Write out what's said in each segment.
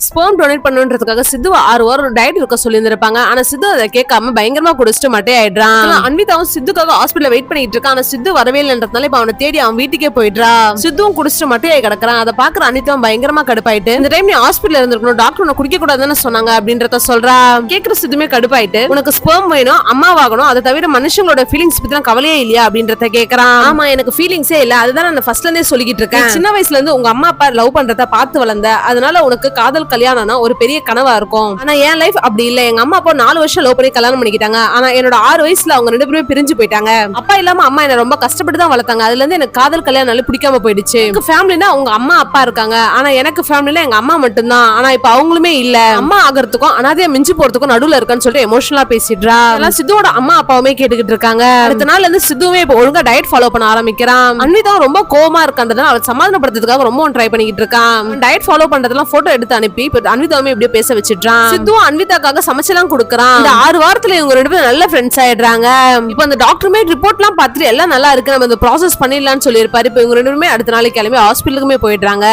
Sperm donate பண்ணுன்றதுக்காக சித்துவ 6 வாரம் diet இருக்க சொல்லி இருந்திருப்பாங்க. ஆனா சித்து அதை கேட்காம பயங்கரமா குடிச்சிட்டு மட்டே ஆயிடுறான். அன்விதாவும் சித்துக்காக ஹாஸ்பிட்டல் வெயிட் பண்ணிட்டு இருக்கான். ஆனா சித்து வரவே இல்லைன்றதுனால இப்ப அவனை தேடி அவன் வீட்டுக்கே போயிடுறா. சித்துவும் குடிச்சிட்டு மட்டே ஆகி கிடக்குறான். அதை பாக்குற அனிதாவும் பயங்கரமா கடுப்பாயிட்டு, இந்த டைம் நீ ஹாஸ்பிட்டல் இருந்திருக்கணும், டாக்டர் உன்னை குடிக்க கூடாதுன்னு சொன்னாங்க அப்படின்றத சொல்றா. கேக்குற சித்துமே கடுப்பாயிட்டு, உனக்கு ஸ்பெர்ம் வேணும், அம்மாவாகணும், அதை தவிர மனுஷங்களோட ஃபீலிங்ஸ் பத்தி கவலையே இல்லையா அப்படின்றத கேக்குறான். ஆமா, எனக்கு ஃபீலிங்ஸே இல்ல, அதுதான் நான் ஃபர்ஸ்ட்ல இருந்தே சொல்லிக்கிட்டு இருக்கேன். சின்ன வயசுல இருந்து உங்க அம்மா அப்பா லவ் பண்றத பார்த்து வளர்ந்த, அதனால உனக்கு காதல் கல்யாணம்னா ஒரு பெரிய கனவா இருக்கும். ஆனா என் லைஃப் அப்படி இல்ல. எங்க அம்மா அப்பா 4 வருஷம் லவ் பண்ணி கல்யாணம் பண்ணிக்கிட்டாங்க. ஆனா என்னோட 6 வயசுல அவங்க 2 பேருமே பிரிஞ்சு போயிட்டாங்க. அப்பா இல்லாம அம்மா என்ன ரொம்ப கஷ்டப்பட்டு தான் வளர்த்தாங்க. அதுல இருந்து எனக்கு காதல் கல்யாணம் பிடிக்காம போயிடுச்சு. எனக்கு ஃபேமிலினா உங்க அம்மா அப்பா இருக்காங்க, ஆனா எனக்கு ஃபேமிலில எங்க அம்மா மட்டும்தான். ஆனா இப்ப அவங்களுமே இல்ல. அம்மா ஆகிறதுக்கும் அனாதையா மிஞ்சி போறதுக்கும் நடுவுல இருக்கான்னு சொல்லிட்டு எமோஷனலா பேசிடுறா. அதெல்லாம் சித்துவோட அம்மா அப்பாவுமே கேட்டுக்கிட்டு இருக்காங்க. அடுத்த நாள்ல இருந்து சித்துவே இப்ப ஒழுங்கா டயட் ஃபாலோ பண்ண ஆரம்பிக்கிறான். அன்விதா ரொம்ப கோவமா இருக்கான்றதால அவளை சமாதானப்படுத்துறதுக்காக ரொம்ப ட்ரை பண்ணிக்கிட்டு இருக்கான். டயட் ஃபாலோ பண்றதெல்லாம் போட்டோ எடுத்து அனுப்பி இப்ப அன்விதாவுமே இப்படியே பேச வச்சிடுறான். சித்துவும் அன்விதாக்காக சமைச்செல்லாம் கொடுக்கறான். இந்த 6 வாரத்துல இவங்க 2 பேரும் நல்ல ஃப்ரெண்ட்ஸ் ஆயிடுறாங்க. இப்ப அந்த டாக்டருமே ரிப்போர்ட்லாம் பார்த்துட்டு எல்லாம் நல்லா இருக்கு, நம்ம இந்த ப்ராசஸ் பண்ணிடலாம்னு சொல்லியிருப்பாரு. இப்ப இவங்க 2 பேருமே அடுத்த நாளைக்கு கிளம்பி ஹாஸ்பிட்டலுக்குமே போயிடுறாங்க.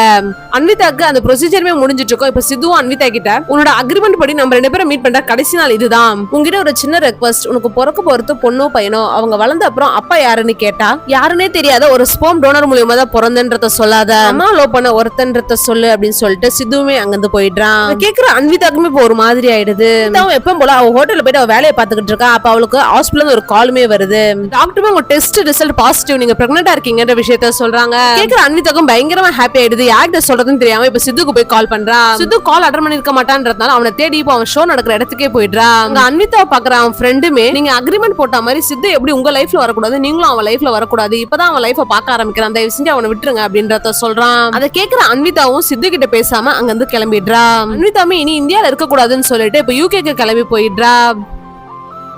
அன்விதாக்கு அந்த ப்ரொசீஜருமே முடிஞ்சிட்டு இருக்கும். இப்ப சித்துவும் அன்விதா கிட்ட, உன்னோட அக்ரிமெண்ட் படி நம்ம 2 பேரும் மீட் பண்ற கடைசி நாள் இதுதான், உங்ககிட்ட ஒரு சின்ன ரெக்வஸ்ட், உனக்கு பிறக்க போறது பொண்ணோ பையனோ, அவங்க வளர்ந்த அப்புறம் அப்பா யாருன்னு கேட்டா யாருன்னே தெரியாத ஒரு ஸ்பெர்ம் டோனர் மூலமா தான் பிறந்தன்றத சொல்லாத, அம்மா லவ் பண்ண ஒருத்தன்றத சொல்லு அப்படின்னு சொல்லிட்டு சித்துவுமே அங்கிருந்து போயிடுறான். கேக்குற அன்விதாக்குமே இப்போ ஒரு மாதிரி ஆயிடுது. அவன் எப்பவும் போல அவ ஹோட்டல்ல போயிட்டு அவ வேலையை பார்த்துக்கிட்டு இருக்கா. அப்ப அவளுக்கு ஹாஸ்பிட்டல்ல ஒரு காலுமே வருது. டாக்டருமே உங்க டெஸ்ட் ரிசல்ட் பாசிட்டிவ், நீங்க பிரெக்னெண்டா இருக்கீங்கன்ற விஷயத்த சொல்றாங்க. கேக்குற அன்விதாக்கும் பயங்கரமா ஹாப்பி ஆயிடுது. யார்கிட்ட சொல்றதுன்னு தெரியாம இப்ப சித்துக்கு போய் கால் பண்றா. சித்து கால் அட்டன் பண்ணிருக்க மாட்டான்றதுனால அவனை தேடி இப்போ அவன் ஷோ நடக்கிற இடத்துக்கே போயிடுறா. அங்க அன்விதாவை பாக்குற அவன் ஃப்ரெண்டுமே, நீங்க அக்ரிமெண்ட் போட்ட மாதிரி சித்து எப்படி உங்க லைஃப்ல வரக்கூடாது, நீங்களும் அவன் லைஃப்ல வரக்கூடாது, இப்பதான் அவன் லைஃப பார்க்க ஆரம்பிக்கிறான், தயவு செஞ்சு அவனை விட்டுருங்க அப்படின்றத சொல்றான். அதை கேக்குற அன்விதாவும் சித்து கிட்ட பேசாம அங்க இருந்து கிளம்பிடுறா. அன்விதாமே இனி இந்தியால இருக்க கூடாதுன்னு சொல்லிட்டு இப்ப யூகேக்கு கிளம்பி போயிடுறா.